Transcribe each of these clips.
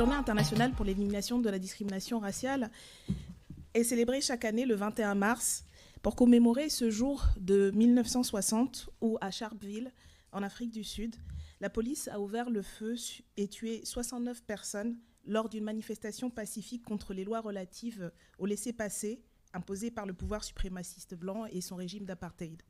Journée internationale pour l'élimination de la discrimination raciale est célébrée chaque année le 21 mars pour commémorer ce jour de 1960 où, à Sharpeville, en Afrique du Sud, la police a ouvert le feu et tué 69 personnes lors d'une manifestation pacifique contre les lois relatives au laissez-passer imposées par le pouvoir suprémaciste blanc et son régime d'apartheid.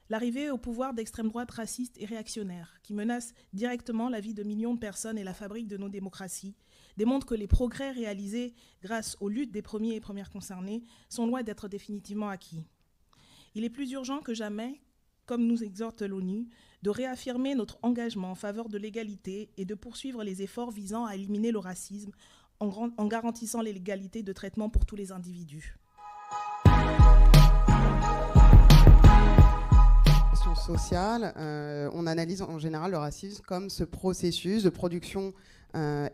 L'arrivée au pouvoir d'extrême droite raciste et réactionnaire, qui menace directement la vie de millions de personnes et la fabrique de nos démocraties, démontre que les progrès réalisés grâce aux luttes des premiers et premières concernés sont loin d'être définitivement acquis. Il est plus urgent que jamais, comme nous exhorte l'ONU, de réaffirmer notre engagement en faveur de l'égalité et de poursuivre les efforts visant à éliminer le racisme en garantissant l'égalité de traitement pour tous les individus. Sociale, on analyse en général le racisme comme ce processus de production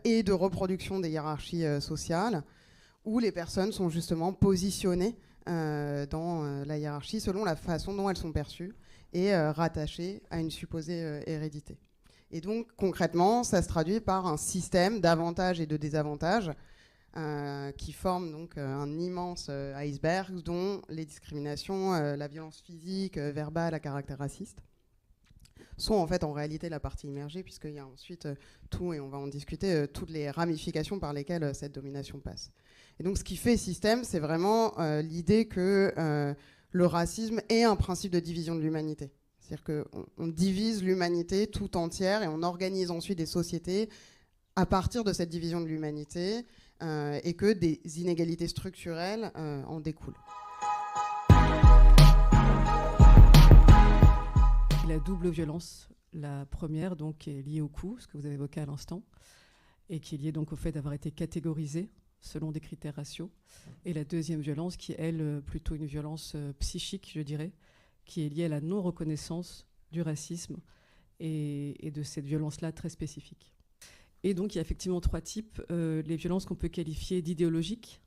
et de reproduction des hiérarchies sociales où les personnes sont justement positionnées dans la hiérarchie selon la façon dont elles sont perçues et rattachées à une supposée hérédité. Et donc concrètement, ça se traduit par un système d'avantages et de désavantages qui forment donc un immense iceberg dont les discriminations, la violence physique, verbale à caractère raciste sont en fait en réalité la partie immergée, puisqu'il y a ensuite tout, et on va en discuter, toutes les ramifications par lesquelles cette domination passe. Et donc ce qui fait système, c'est vraiment l'idée que le racisme est un principe de division de l'humanité. C'est-à-dire qu'on divise l'humanité tout entière et on organise ensuite des sociétés à partir de cette division de l'humanité et que des inégalités structurelles en découlent. La double violence, la première donc, qui est liée au coût, ce que vous avez évoqué à l'instant, et qui est liée donc au fait d'avoir été catégorisé selon des critères raciaux, et la deuxième violence qui est, elle, plutôt une violence psychique, je dirais, qui est liée à la non-reconnaissance du racisme et de cette violence-là très spécifique. Et donc, il y a effectivement trois types. Les violences qu'on peut qualifier d'idéologiques,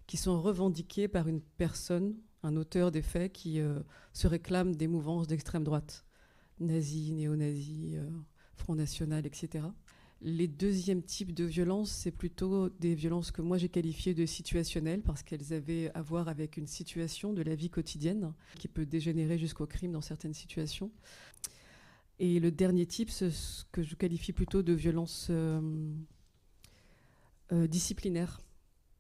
qui sont revendiquées par une personne, un auteur des faits, qui se réclame des mouvances d'extrême droite, nazis, néo-nazis, Front National, etc. Les deuxièmes types de violences, c'est plutôt des violences que moi j'ai qualifiées de situationnelles, parce qu'elles avaient à voir avec une situation de la vie quotidienne, qui peut dégénérer jusqu'au crime dans certaines situations. Et le dernier type, c'est ce que je qualifie plutôt de violence disciplinaire,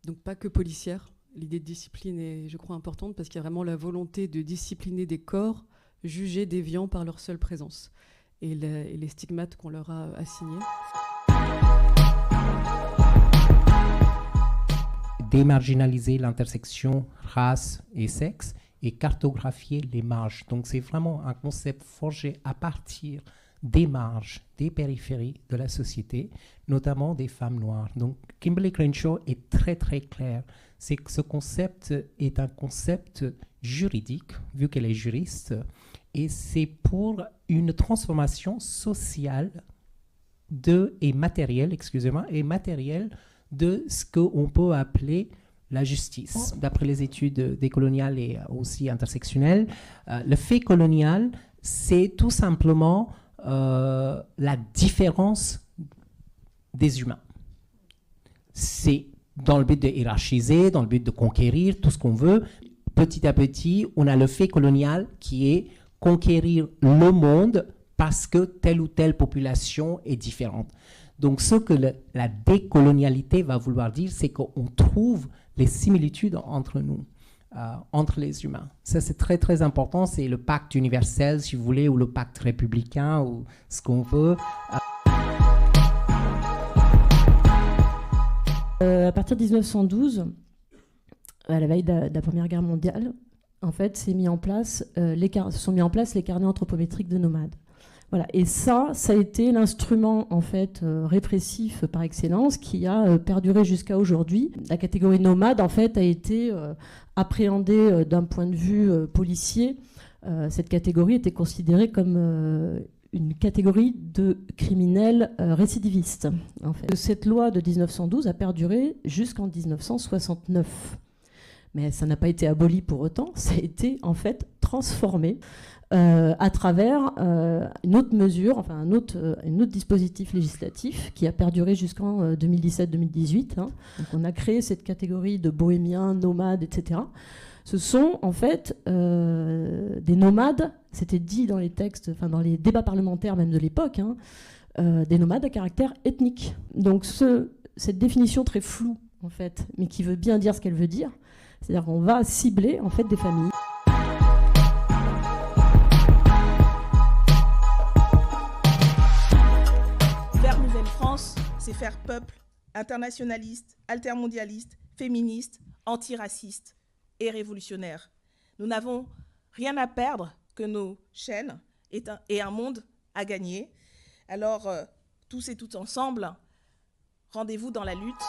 donc pas que policière. L'idée de discipline est, je crois, importante parce qu'il y a vraiment la volonté de discipliner des corps jugés déviants par leur seule présence et les stigmates qu'on leur a assignés. Démarginaliser l'intersection race et sexe et cartographier les marges. Donc c'est vraiment un concept forgé à partir des marges, des périphéries de la société, notamment des femmes noires. Donc Kimberlé Crenshaw est très très claire. C'est que ce concept est un concept juridique, vu qu'elle est juriste, et c'est pour une transformation sociale et matérielle de ce qu'on peut appeler la justice. D'après les études décoloniales et aussi intersectionnelles, le fait colonial, c'est tout simplement la différence des humains. C'est dans le but de hiérarchiser, dans le but de conquérir tout ce qu'on veut. Petit à petit, on a le fait colonial qui est conquérir le monde parce que telle ou telle population est différente. Donc ce que la décolonialité va vouloir dire, c'est qu'on trouve les similitudes entre nous, entre les humains. Ça, c'est très, très important. C'est le pacte universel, si vous voulez, ou le pacte républicain, ou ce qu'on veut. À partir de 1912, à la veille de la Première Guerre mondiale, en fait, se sont mis en place les carnets anthropométriques de nomades. Voilà. Et ça a été l'instrument en fait répressif par excellence qui a perduré jusqu'à aujourd'hui. La catégorie nomade en fait a été appréhendée d'un point de vue policier. Cette catégorie était considérée comme une catégorie de criminels récidivistes. En fait. Cette loi de 1912 a perduré jusqu'en 1969. Mais ça n'a pas été aboli pour autant, ça a été en fait transformée à travers une autre mesure, enfin un autre dispositif législatif qui a perduré jusqu'en 2017-2018. Hein. Donc on a créé cette catégorie de bohémiens, nomades, etc. Ce sont en fait des nomades, c'était dit dans les textes, enfin dans les débats parlementaires même de l'époque, hein, des nomades à caractère ethnique. Donc cette définition très floue en fait, mais qui veut bien dire ce qu'elle veut dire, c'est-à-dire qu'on va cibler en fait des familles. C'est faire peuple, internationaliste, altermondialiste, féministe, antiraciste et révolutionnaire. Nous n'avons rien à perdre que nos chaînes et un monde à gagner. Alors, tous et toutes ensemble, rendez-vous dans la lutte.